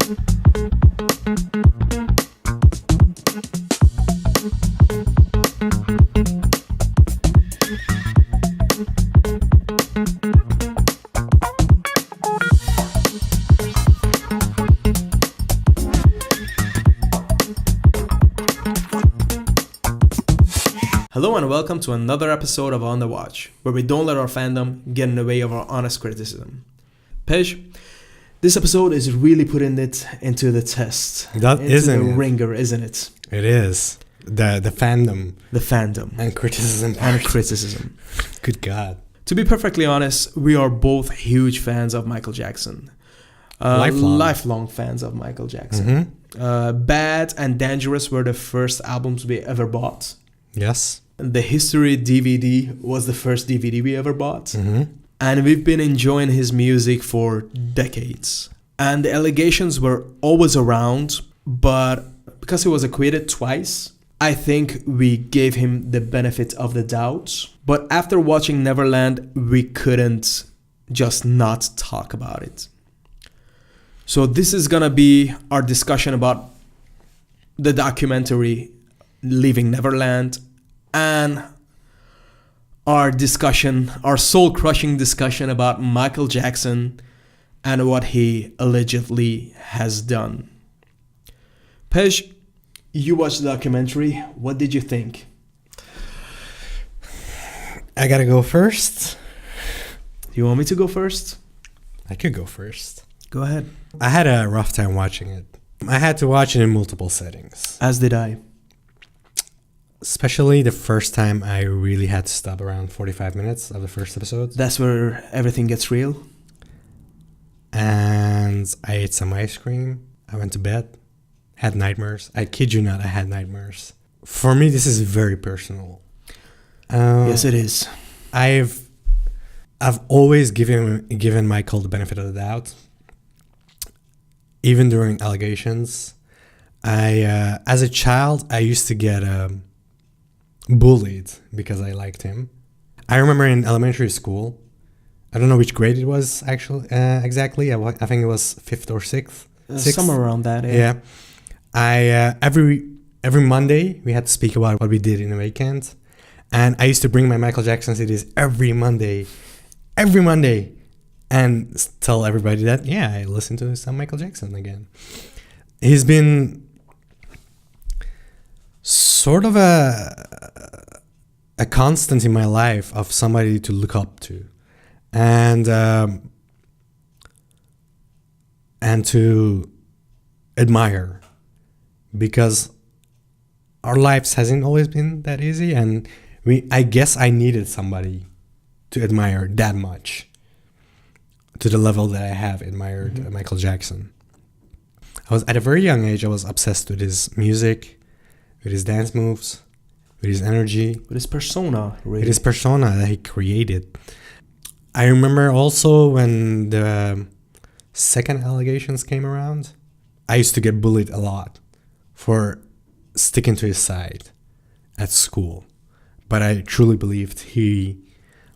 Hello and welcome to another episode of On The Watch, where we don't let our fandom get in the way of our honest criticism. Pej, this episode is really putting it into the test. That isn't the it? ringer, isn't it? It is. The fandom. The fandom. And criticism. And criticism. Good God. To be perfectly honest, we are both huge fans of Michael Jackson. Lifelong fans of Michael Jackson. Bad and Dangerous were the first albums we ever bought. Yes. The History DVD was the first DVD we ever bought. And we've been enjoying his music for decades. And the allegations were always around, but because he was acquitted twice, I think we gave him the benefit of the doubt. But after watching Neverland, we couldn't just not talk about it. So this is gonna be our discussion about the documentary Leaving Neverland, and our discussion, our soul-crushing discussion about Michael Jackson and what he allegedly has done. Pej, you watched the documentary. What did you think? I gotta go first. You want me to go first? I could go first. Go ahead. I had a rough time watching it. I had to watch it in multiple settings. As did I. Especially the first time, I really had to stop around 45 minutes of the first episode. That's where everything gets real. And I ate some ice cream. I went to bed. Had nightmares. I kid you not, I had nightmares. For me, this is very personal. Yes, it is. I've always given Michael the benefit of the doubt. Even during allegations. As a child, I used to get bullied because I liked him. I remember in elementary school, I don't know which grade it was actually exactly. I think it was 5th or 6th. Somewhere around that. Yeah. Every Monday we had to speak about what we did in the weekend, and I used to bring my Michael Jackson CDs every Monday, and tell everybody that I listened to some Michael Jackson again. He's been sort of a constant in my life of somebody to look up to, and to admire, because our lives hasn't always been that easy, and I guess I needed somebody to admire that much, to the level that I have admired Michael Jackson. I was at a very young age. I was obsessed with his music, with his dance moves, with his energy, With his persona, really. with his persona that he created. I remember also when the second allegations came around, I used to get bullied a lot for sticking to his side at school. But I truly believed he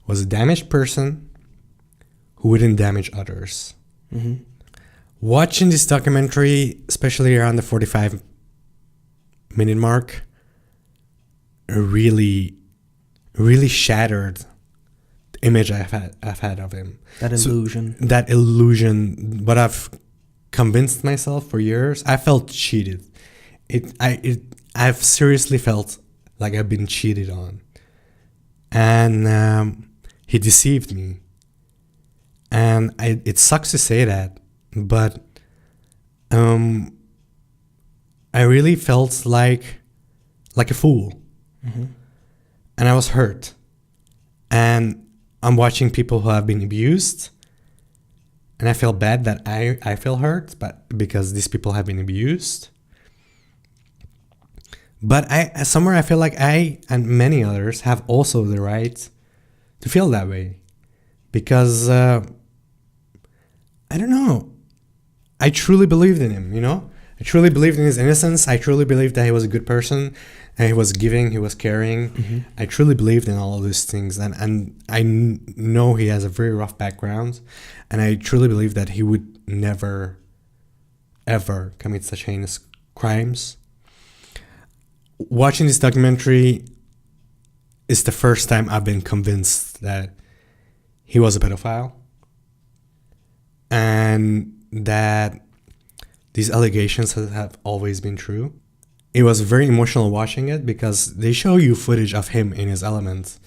was a damaged person who wouldn't damage others. Watching this documentary, especially around the 45-minute mark, really shattered the image I've had of him. That illusion. That illusion, what I've convinced myself for years, I felt cheated. I've seriously felt like I've been cheated on. And he deceived me. And it sucks to say that, but I really felt like a fool. And I was hurt. And I'm watching people who have been abused, and I feel bad that I feel hurt, but because these people have been abused. But I feel like I and many others have also the right to feel that way, because I don't know. I truly believed in him, I truly believed in his innocence. I truly believed that he was a good person, and he was giving, he was caring. I truly believed in all of these things, and I know he has a very rough background, and I truly believe that he would never ever commit such heinous crimes. Watching this documentary is the first time I've been convinced that he was a pedophile and that these allegations have always been true. It was very emotional watching it because they show you footage of him in his element.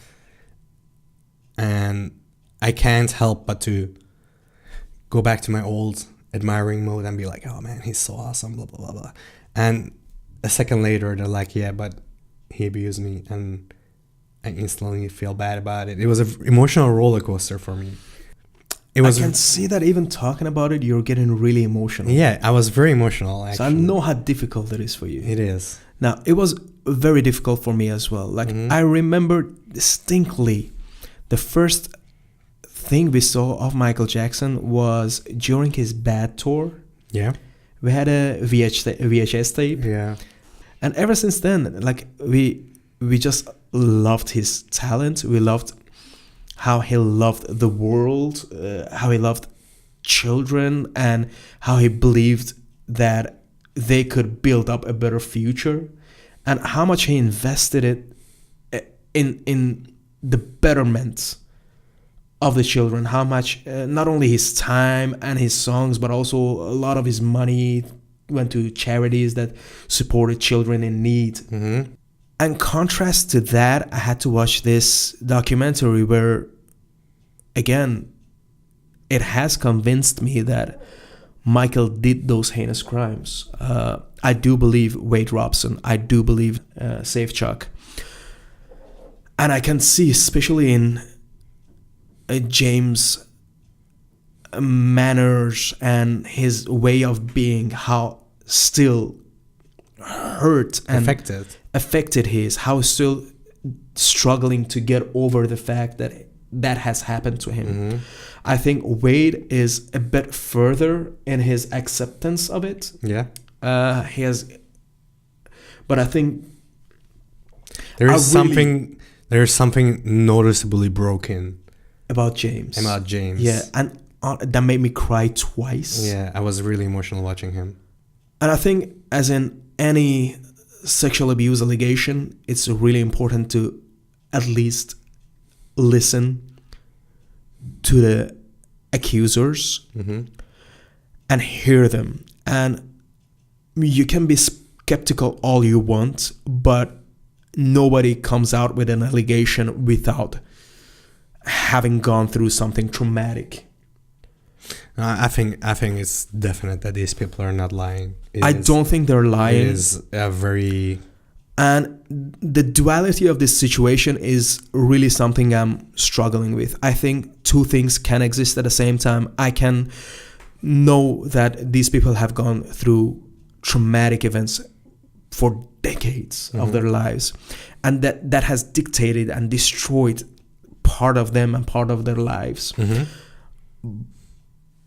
And I can't help but to go back to my old admiring mode and be like, oh man, he's so awesome, blah, blah, blah, blah. And a second later, they're like, yeah, but he abused me. And I instantly feel bad about it. It was an emotional roller coaster for me. I can see that even talking about it, you're getting really emotional. Yeah, I was very emotional, actually. So I know how difficult it is for you. It is. Now, it was very difficult for me as well. Like, I remember distinctly the first thing we saw of Michael Jackson was during his Bad tour. Yeah. We had a VHS tape. Yeah. And ever since then, like, we just loved his talent. We loved how he loved the world, how he loved children, and how he believed that they could build up a better future, and how much he invested it in the betterment of the children, how much not only his time and his songs, but also a lot of his money went to charities that supported children in need. And contrast to that, I had to watch this documentary where, again, it has convinced me that Michael did those heinous crimes. I do believe Wade Robson. I do believe Safe Chuck. And I can see, especially in James' manners and his way of being, how still hurt and affected he is, how still struggling to get over the fact that that has happened to him. I think Wade is a bit further in his acceptance of it. Yeah. He has, but I think there is something noticeably broken about James. Yeah, and that made me cry twice. Yeah, I was really emotional watching him. And I think, as in any sexual abuse allegation, it's really important to at least listen to the accusers and hear them. And you can be skeptical all you want, but nobody comes out with an allegation without having gone through something traumatic. I think it's definite that these people are not lying. I don't think they're lying. It is a very... And the duality of this situation is really something I'm struggling with. I think two things can exist at the same time. I can know that these people have gone through traumatic events for decades of their lives, and that has dictated and destroyed part of them and part of their lives.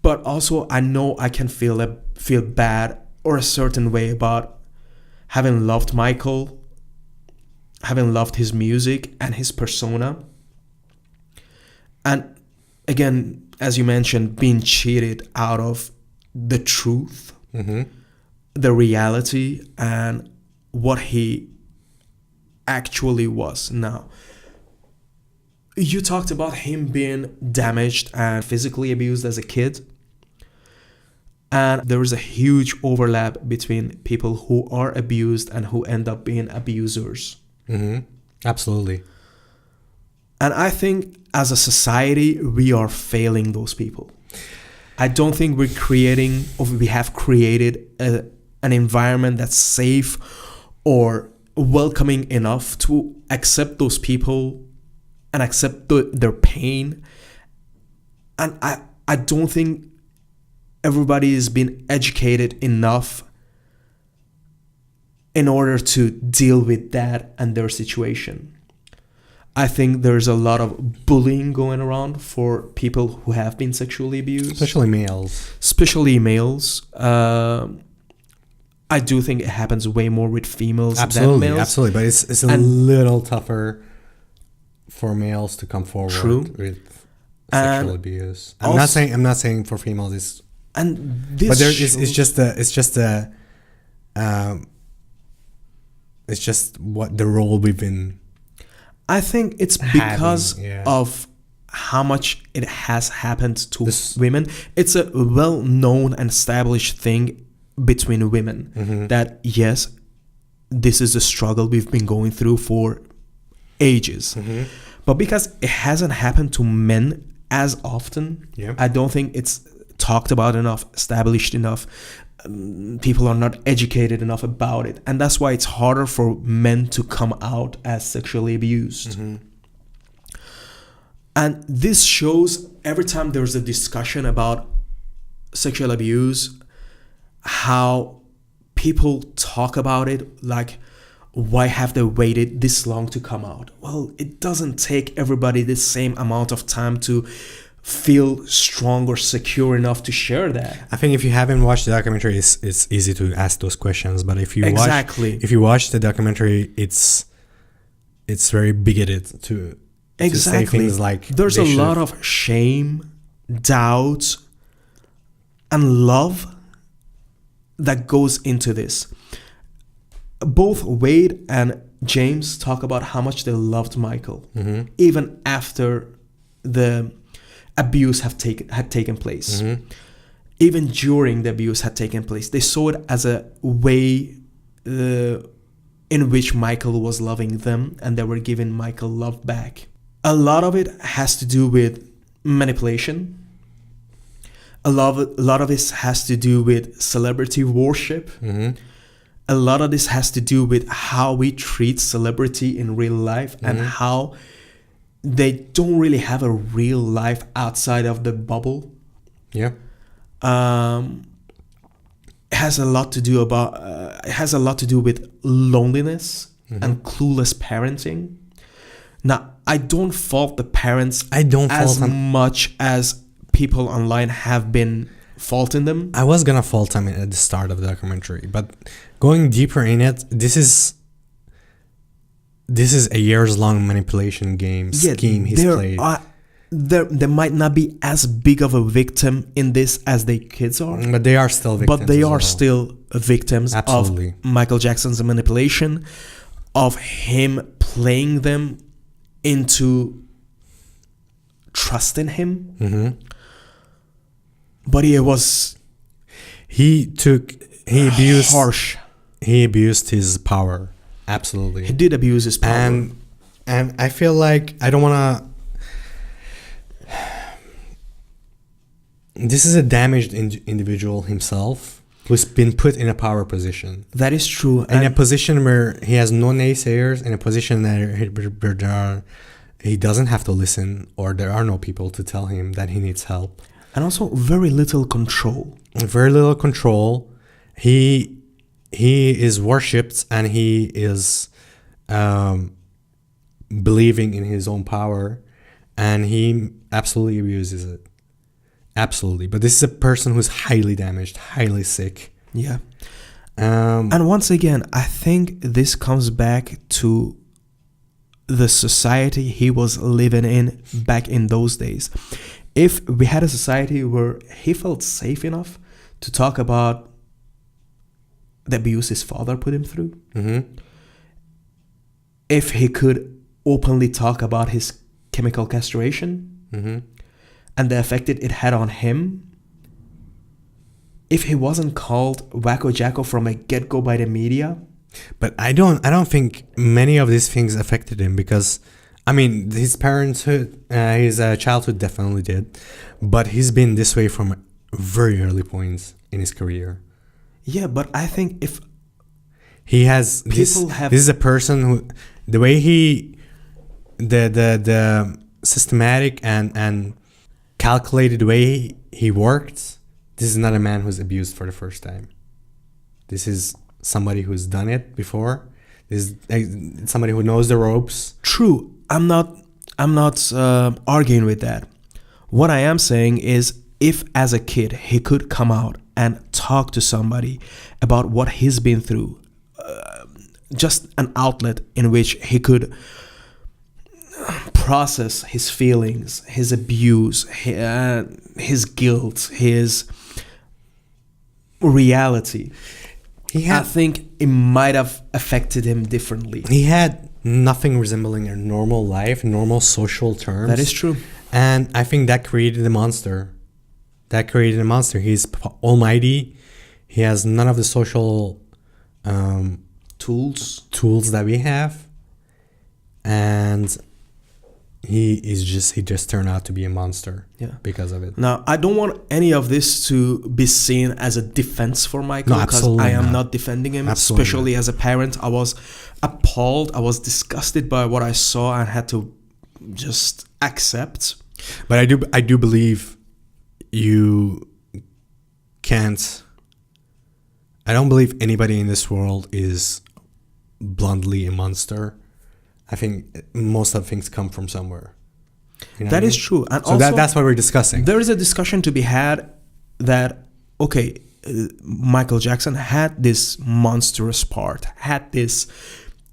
But also, I know I can feel bad or a certain way about having loved Michael, having loved his music and his persona. And again, as you mentioned, being cheated out of the truth, the reality, and what he actually was. Now, you talked about him being damaged and physically abused as a kid. And there is a huge overlap between people who are abused and who end up being abusers. Absolutely. And I think as a society, we are failing those people. I don't think we have created an environment that's safe or welcoming enough to accept those people and accept their pain. And I don't think everybody has been educated enough in order to deal with that and their situation. I think there's a lot of bullying going around for people who have been sexually abused. Especially males. I do think it happens way more with females than males. Absolutely, but it's a little tougher for males to come forward with sexual abuse. I'm not saying for females it's And this But it's just what the role we've been. I think it's because yeah. of how much it has happened to women. It's a well-known and established thing between women that, yes, this is a struggle we've been going through for ages. But because it hasn't happened to men as often, I don't think it's talked about enough, established enough. People are not educated enough about it, and that's why it's harder for men to come out as sexually abused. And this shows every time there's a discussion about sexual abuse, how people talk about it like, why have they waited this long to come out? Well, it doesn't take everybody the same amount of time to feel strong or secure enough to share that. I think if you haven't watched the documentary, it's easy to ask those questions. But if you watch the documentary, it's very bigoted to say things like there's a lot of shame, doubt, and love that goes into this. Both Wade and James talk about how much they loved Michael, even after the abuse had taken place. Even during the abuse had taken place, they saw it as a way in which Michael was loving them, and they were giving Michael love back. A lot of it has to do with manipulation. A lot of this has to do with celebrity worship. A lot of this has to do with how we treat celebrity in real life and how they don't really have a real life outside of the bubble. Yeah. It has a lot to do with loneliness and clueless parenting. Now, I don't fault the parents as much as people online have been faulting them. I was gonna fault them at the start of the documentary, but going deeper in it, this is a years-long manipulation scheme he's played. There might not be as big of a victim in this as the kids are, but they are still victims. But they are still victims of Michael Jackson's manipulation, of him playing them into trusting him. But he abused his power. Absolutely. He did abuse his power. And I feel like I don't want to... This is a damaged individual himself who's been put in a power position. That is true. In a position where he has no naysayers, in a position where he doesn't have to listen, or there are no people to tell him that he needs help. And also very little control. Very little control. He is worshipped, and he is believing in his own power, and he absolutely abuses it. Absolutely. But this is a person who's highly damaged, highly sick. Yeah. And once again, I think this comes back to the society he was living in back in those days. If we had a society where he felt safe enough to talk about the abuse his father put him through, if he could openly talk about his chemical castration and the effect it had on him, if he wasn't called Wacko Jacko from a get-go by the media. But I don't think many of these things affected him, because I mean, his parenthood, his childhood definitely did, but he's been this way from very early points in his career. Yeah, but I think if he has this is a person who, the way the systematic and calculated way he worked, this is not a man who's abused for the first time. This is somebody who's done it before. This is somebody who knows the ropes. True. I'm not arguing with that. What I am saying is, if as a kid he could come out and talk to somebody about what he's been through, just an outlet in which he could process his feelings, his abuse, his guilt, his reality, He I had think it might have affected him differently. he had nothing resembling a normal life, normal social terms. That is true. And I think that created a monster. He's almighty. He has none of the social tools that we have, and he just turned out to be a monster. Yeah. Because of it. Now, I don't want any of this to be seen as a defense for Michael, No, because absolutely I am not. not defending him. Absolutely Especially as a parent, I was appalled. I was disgusted by what I saw and had to just accept. But I do believe you can't. I don't believe anybody in this world is bluntly a monster. I think most of things come from somewhere. You know That what I is mean? true. And So also, that's what we're discussing. there is a discussion to be had that, okay, Michael Jackson had this monstrous part, had this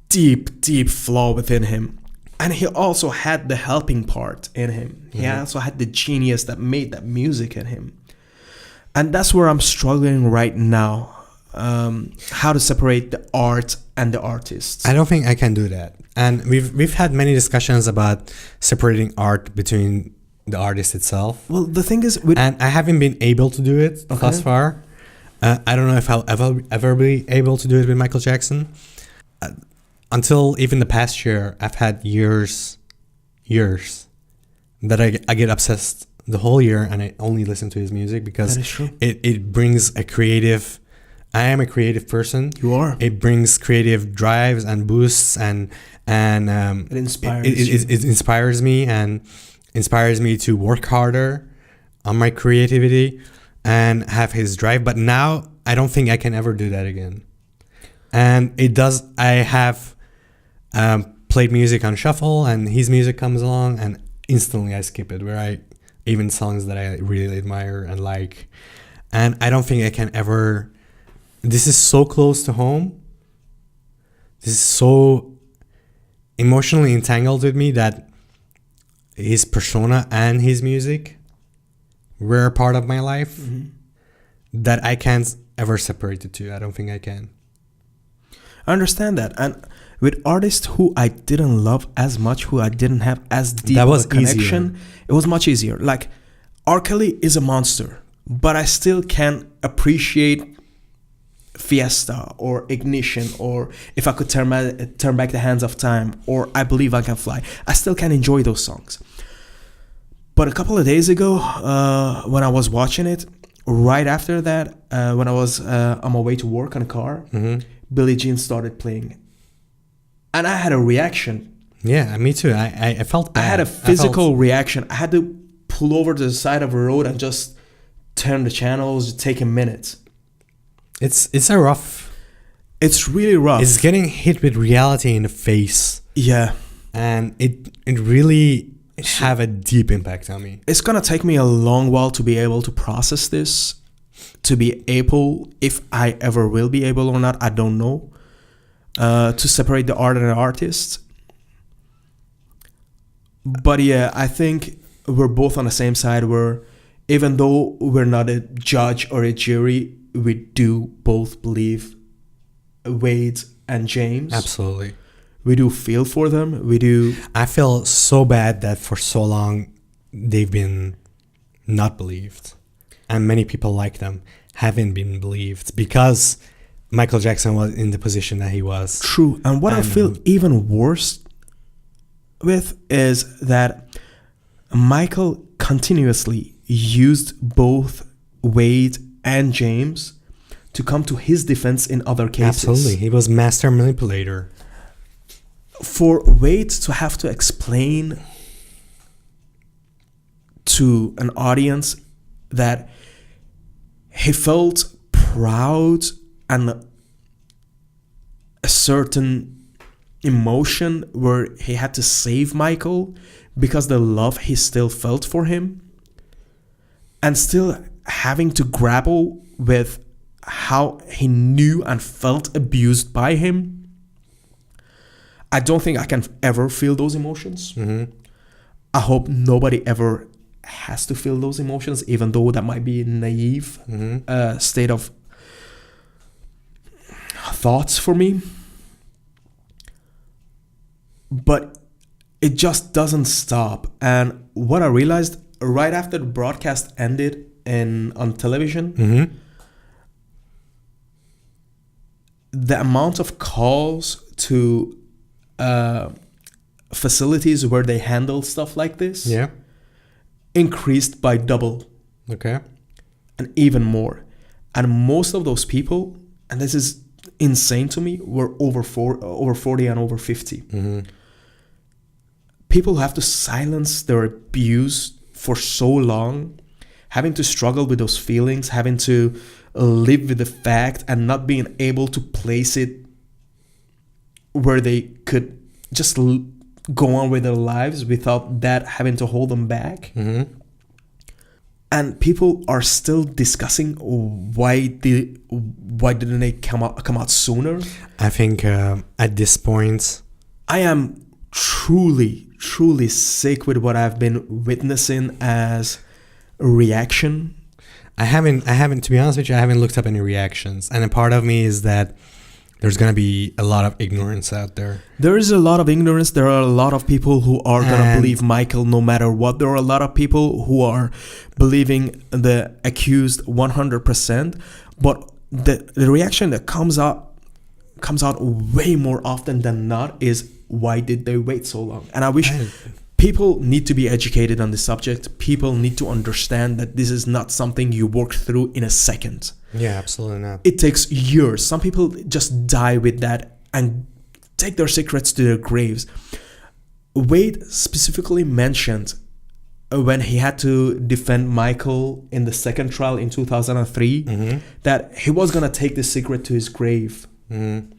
deep flaw within him. And he also had the helping part in him. He also had the genius that made that music in him. And that's where I'm struggling right now. How to separate the art and the artist. I don't think I can do that. And we've had many discussions about separating art between the artist itself. Well, the thing is, And I haven't been able to do it thus far. I don't know if I'll ever be able to do it with Michael Jackson. Until even the past year, I've had years that I get obsessed the whole year, and I only listen to his music because that is true. it brings a creative. I am a creative person. You are. It brings creative drives and boosts, and It inspires you. it inspires me and inspires me to work harder on my creativity and have his drive. But now I don't think I can ever do that again. And it does. I have played music on shuffle, and his music comes along, and instantly I skip it. Even songs that I really admire and like, and I don't think I can ever. This is so close to home. This is so emotionally entangled with me that his persona and his music were a part of my life that I can't ever separate the two. I don't think I can. I understand that. And with artists who I didn't love as much, who I didn't have as deep That was of a connection, it was much easier. Like, R. Kelly is a monster, but I still can appreciate Fiesta or Ignition, or If I Could Turn Back the Hands of Time, or I Believe I Can Fly. I still can enjoy those songs. But a couple of days ago, when I was watching it, right after that, when I was on my way to work on a car, Billie Jean started playing. And I had a reaction. Yeah, me too. I felt bad. I had a physical reaction. I had to pull over to the side of a road and just turn the channels, take a minute. It's a rough. It's really rough. It's getting hit with reality in the face. Yeah. And it really have a deep impact on me. It's going to take me a long while to be able to process this, to be able, if I ever will be able or not, I don't know, to separate the art and the artist. But yeah, I think we're both on the same side where even though we're not a judge or a jury, we do both believe Wade and James. Absolutely. We do feel for them. We do. I feel so bad that for so long they've been not believed. And many people like them haven't been believed because Michael Jackson was in the position that he was. True. And what I feel even worse with is that Michael continuously used both Wade and James to come to his defense in other cases. Absolutely. He was master manipulator. For Wade to have to explain to an audience that he felt proud and a certain emotion where he had to save Michael because the love he still felt for him, and still having to grapple with how he knew and felt abused by him. I don't think I can ever feel those emotions. I hope nobody ever has to feel those emotions, even though that might be a naive state of thoughts for me, but it just doesn't stop. And what I realized right after the broadcast ended on television, the amount of calls to facilities where they handle stuff like this increased by double. Okay. And even more. And most of those people, and this is insane to me, were over 40 and over 50. People have to silence their abuse for so long, having to struggle with those feelings, having to live with the fact and not being able to place it where they could just go on with their lives without that having to hold them back. And people are still discussing why didn't they come out sooner. I think at this point, I am truly sick with what I've been witnessing as a reaction. I haven't, to be honest with you, I haven't looked up any reactions. And a part of me is that there's going to be a lot of ignorance out there. There is a lot of ignorance. There are a lot of people who are going to believe Michael no matter what. There are a lot of people who are believing the accused 100%. But the reaction that comes out way more often than not is, why did they wait so long? And I wish people need to be educated on the subject. People need to understand that this is not something you work through in a second. Yeah, absolutely not. It takes years. Some people just die with that and take their secrets to their graves. Wade specifically mentioned when he had to defend Michael in the second trial in 2003 that he was going to take the secret to his grave. And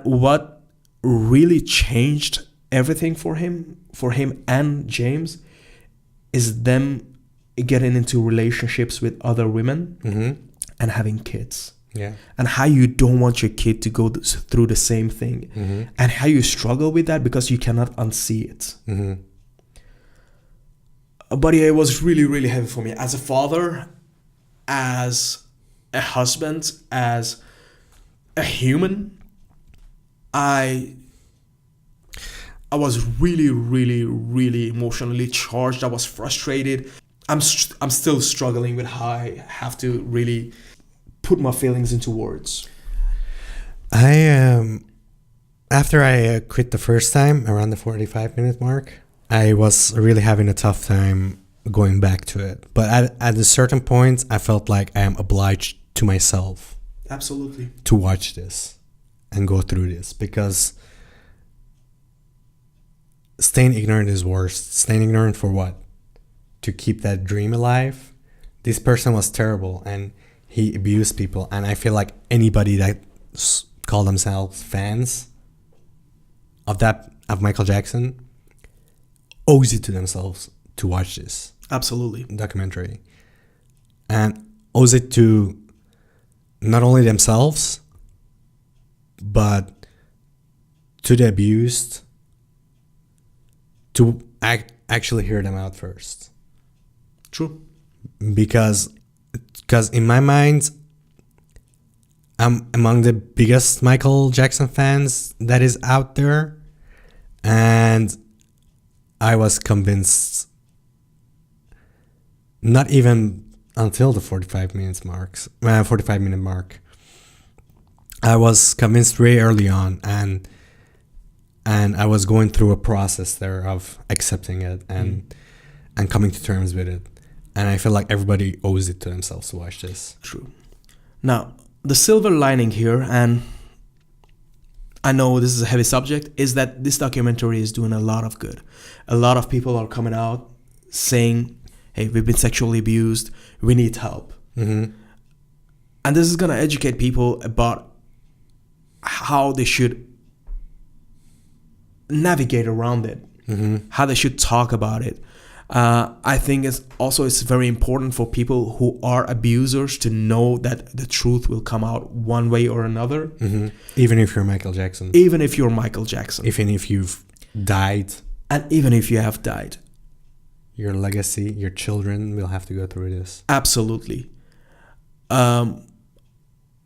what really changed everything for him and James is them getting into relationships with other women and having kids. Yeah. And how you don't want your kid to go through the same thing. And how you struggle with that because you cannot unsee it. But yeah, it was really heavy for me. As a father, as a husband, as a human, I was really emotionally charged. I was frustrated. I'm still struggling with how I have to really put my feelings into words. After I quit the first time, around the 45-minute mark, I was really having a tough time going back to it. But at a certain point, I felt like I am obliged to myself. Absolutely. To watch this and go through this, because staying ignorant is worse. Staying ignorant for what? To keep that dream alive. This person was terrible and he abused people, and I feel like anybody that call themselves fans of Michael Jackson owes it to themselves to watch this Absolutely documentary, and owes it to not only themselves but to the abused to actually hear them out first. True. Because in my mind, I'm among the biggest Michael Jackson fans that is out there, and I was convinced not even until the 45-minute mark. I was convinced very early on, and I was going through a process there of accepting it and coming to terms with it. And I feel like everybody owes it to themselves to watch this. True. Now, the silver lining here, and I know this is a heavy subject, is that this documentary is doing a lot of good. A lot of people are coming out saying, hey, we've been sexually abused, we need help. And this is going to educate people about how they should navigate around it, how they should talk about it. I think it's very important for people who are abusers to know that the truth will come out one way or another. Even if you're Michael Jackson. Even if you're Michael Jackson. Even if you've died. And even if you have died. Your legacy, your children will have to go through this. Absolutely.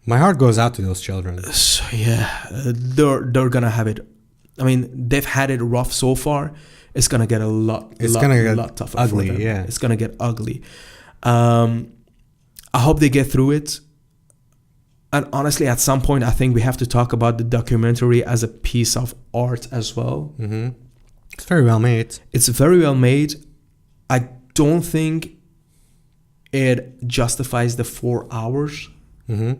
My heart goes out to those children. So, yeah, they're gonna have it. I mean, they've had it rough so far. It's gonna get a lot tougher. Ugly, for them. yeah. It's gonna get ugly. I hope they get through it. And honestly, at some point, I think we have to talk about the documentary as a piece of art as well. Mm-hmm. It's very well made. It's very well made. I don't think it justifies the 4 hours. Mm-hmm.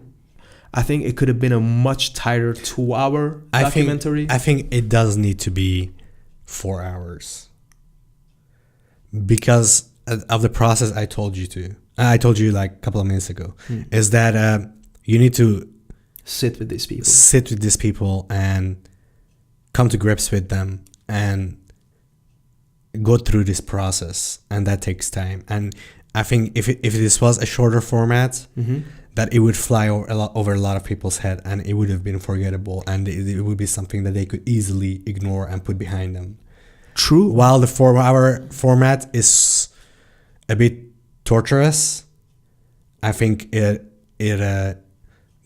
I think it could have been a much tighter 2-hour documentary. I think it does need to be 4 hours because of the process I told you like a couple of minutes ago, is that you need to sit with these people and come to grips with them and go through this process, and that takes time. And I think if this was a shorter format, that it would fly over a lot of people's head, and it would have been forgettable, and it would be something that they could easily ignore and put behind them. True. While the 4-hour format is a bit torturous, I think the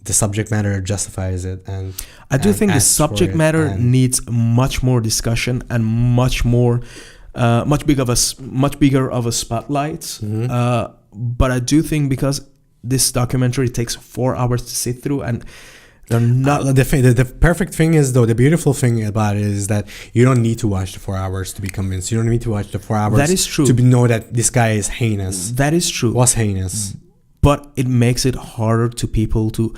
subject matter justifies it, and I do think the subject matter needs much more discussion and much bigger of a spotlight. But I do think because this documentary takes 4 hours to sit through, and they're not the perfect thing is, though, the beautiful thing about it is that you don't need to watch the 4 hours to be convinced. You don't need to watch the 4 hours. That is true. To know that this guy is heinous. That is true. Was heinous. But it makes it harder to people to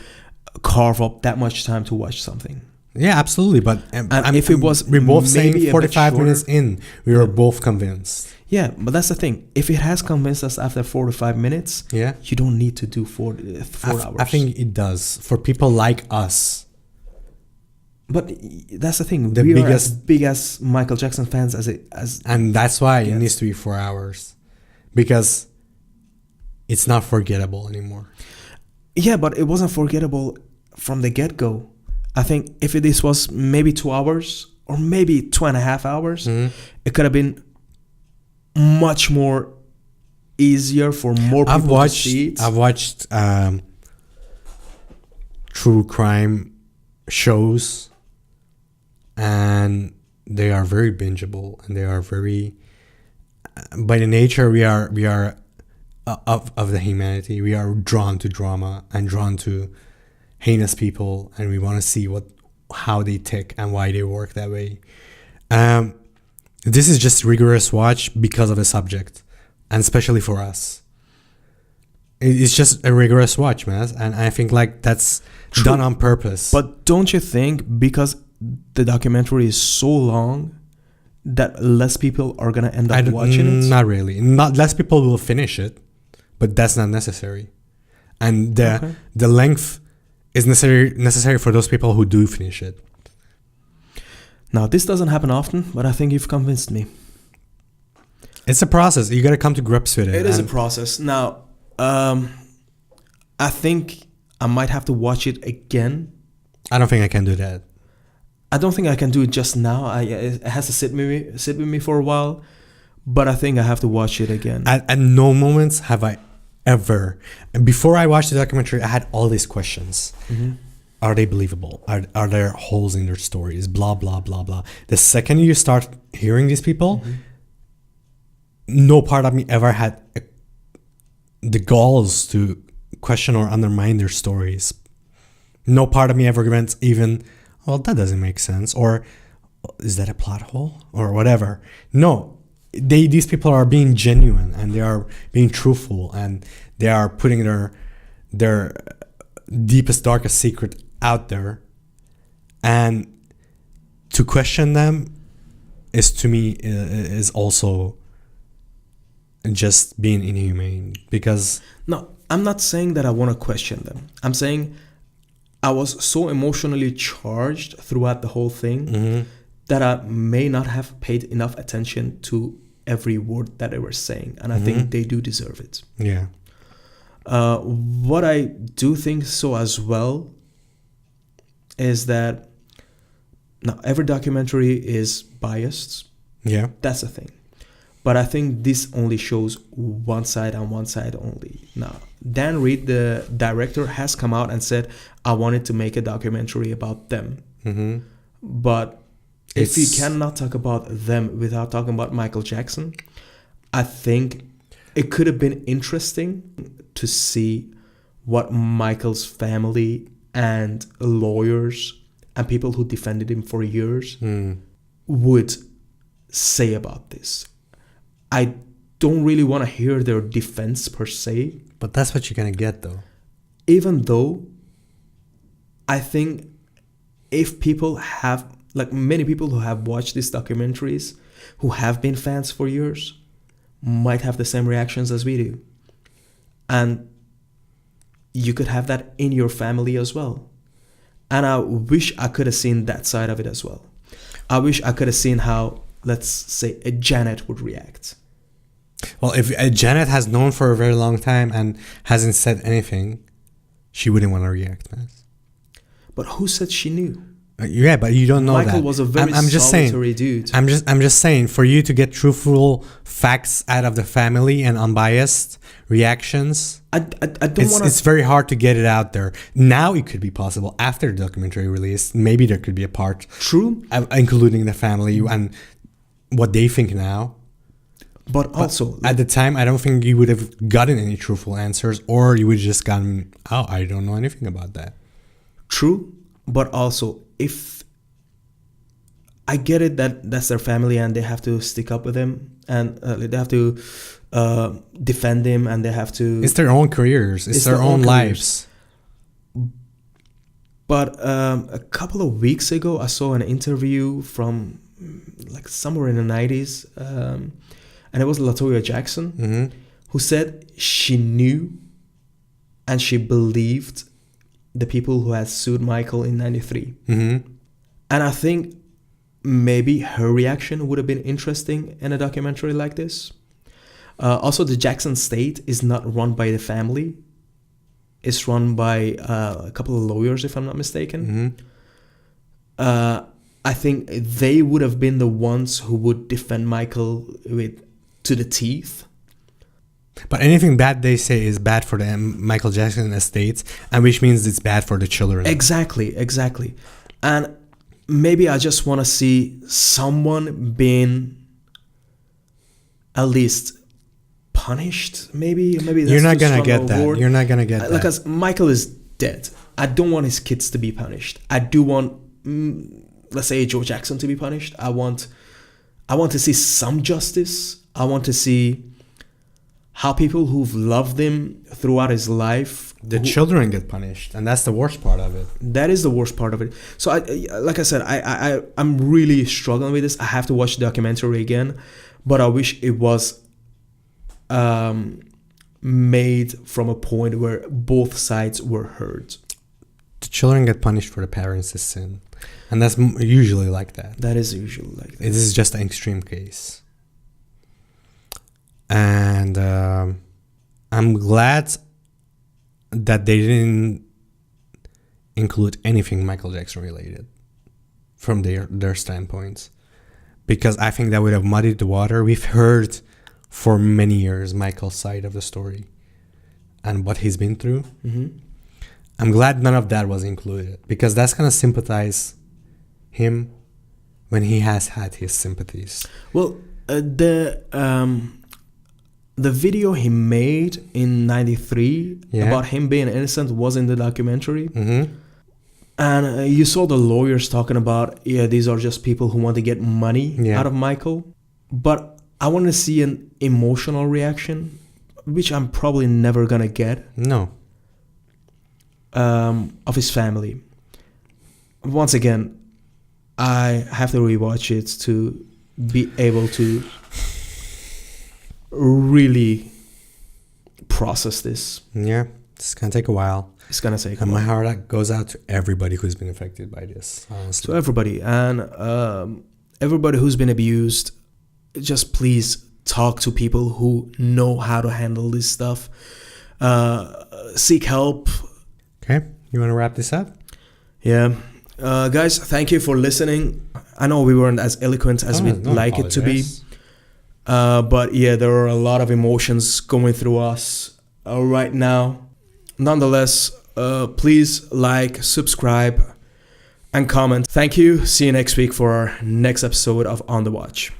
carve up that much time to watch something. Yeah, absolutely. But if it was, we're both saying 45 minutes in, we were both convinced. Yeah, but that's the thing. If it has convinced us after 45 minutes, you don't need to do 4 hours. I think it does for people like us. But that's the thing. The we biggest, are as big as Michael Jackson fans and that's why it needs to be 4 hours, because it's not forgettable anymore. Yeah, but it wasn't forgettable from the get-go. I think if this was maybe 2 hours or maybe 2.5 hours, it could have been much more easier for more people to see it. I've watched true crime shows, and they are very bingeable, and they are very, by the nature we are of the humanity, we are drawn to drama and drawn to heinous people, and we want to see how they tick and why they work that way. This is just rigorous watch because of the subject, and especially for us. It's just a rigorous watch, man, and I think like that's done on purpose. But don't you think because the documentary is so long that less people are gonna end up watching it? Not really. Not less people will finish it, but that's not necessary. And the length is necessary for those people who do finish it. Now, this doesn't happen often, but I think you've convinced me. It's a process. You got to come to grips with it. It is a process. Now, I think I might have to watch it again. I don't think I can do that. I don't think I can do it just now. It has to sit with me for a while, but I think I have to watch it again. At no moments have I ever, before I watched the documentary, I had all these questions. Are they believable? Are there holes in their stories? Blah, blah, blah, blah. The second you start hearing these people, no part of me ever had the galls to question or undermine their stories. No part of me ever went even, well, that doesn't make sense. Or is that a plot hole? Or whatever. No, these people are being genuine, and they are being truthful, and they are putting their deepest, darkest secret out there, and to question them is, to me, is also just being inhumane. Because no, I'm not saying that I want to question them. I'm saying I was so emotionally charged throughout the whole thing that I may not have paid enough attention to every word that they were saying, and I think they do deserve it. Yeah. What I do think so as well is that now every documentary is biased. Yeah. That's the thing. But I think this only shows one side and one side only. Now, Dan Reed, the director, has come out and said, I wanted to make a documentary about them. Mm-hmm. But if you cannot talk about them without talking about Michael Jackson, I think it could have been interesting to see what Michael's family and lawyers and people who defended him for years would say about this. I don't really want to hear their defense per se. But that's what you're going to get, though. Even though I think if people have, like many people who have watched these documentaries, who have been fans for years, might have the same reactions as we do. And you could have that in your family as well. And I wish I could have seen that side of it as well. I wish I could have seen how, let's say, a Janet would react. Well, if Janet has known for a very long time and hasn't said anything, she wouldn't want to react, man. But who said she knew? Yeah, but you don't know Michael that. Michael was a very solitary dude. I'm just saying, for you to get truthful facts out of the family and unbiased reactions, I don't want to. It's very hard to get it out there. Now it could be possible after the documentary release. Maybe there could be a part, true, including the family and what they think now. But also, at the time, I don't think you would have gotten any truthful answers, or you would have just gotten, oh, I don't know anything about that. True, but also, if I get it that that's their family and they have to stick up with him and they have to defend him and they have to... It's their own careers. It's their own lives. But a couple of weeks ago, I saw an interview from like somewhere in the 90s, and it was Latoya Jackson, who said she knew and she believed the people who had sued Michael in 93. And I think maybe her reaction would have been interesting in a documentary like this. Also, the Jackson estate is not run by the family. It's run by a couple of lawyers, if I'm not mistaken. I think they would have been the ones who would defend Michael to the teeth. But anything bad they say is bad for the Michael Jackson estate, and which means it's bad for the children. Exactly. And maybe I just want to see someone being at least punished. Maybe that's you're not gonna get that. You're not gonna get that. Because Michael is dead. I don't want his kids to be punished. I do want, let's say, Joe Jackson to be punished. I want to see some justice. I want to see how people who've loved him throughout his life, the children get punished, and that's the worst part of it. That is the worst part of it. So, like I said, I'm really struggling with this. I have to watch the documentary again, but I wish it was made from a point where both sides were heard. The children get punished for the parents' sin, and that's usually like that. That is usually like that. This is just an extreme case. And I'm glad that they didn't include anything Michael Jackson related from their standpoints, because I think that would have muddied the water. We've heard for many years Michael's side of the story and what he's been through. I'm glad none of that was included, because that's going to sympathize him when he has had his sympathies. Well, the video he made in 93 about him being innocent was in the documentary. And you saw the lawyers talking about, these are just people who want to get money out of Michael. But I want to see an emotional reaction, which I'm probably never going to get. No. Of his family. Once again, I have to rewatch it to be able to really process this. Yeah, it's gonna take a while. It's gonna take. And my heart goes out to everybody who's been affected by this. Honestly. To everybody, and everybody who's been abused. Just please talk to people who know how to handle this stuff. Seek help. Okay, you want to wrap this up? Yeah, guys, thank you for listening. I know we weren't as eloquent as we'd like it to be. But yeah, there are a lot of emotions going through us right now. Nonetheless, please like, subscribe, and comment. Thank you. See you next week for our next episode of On the Watch.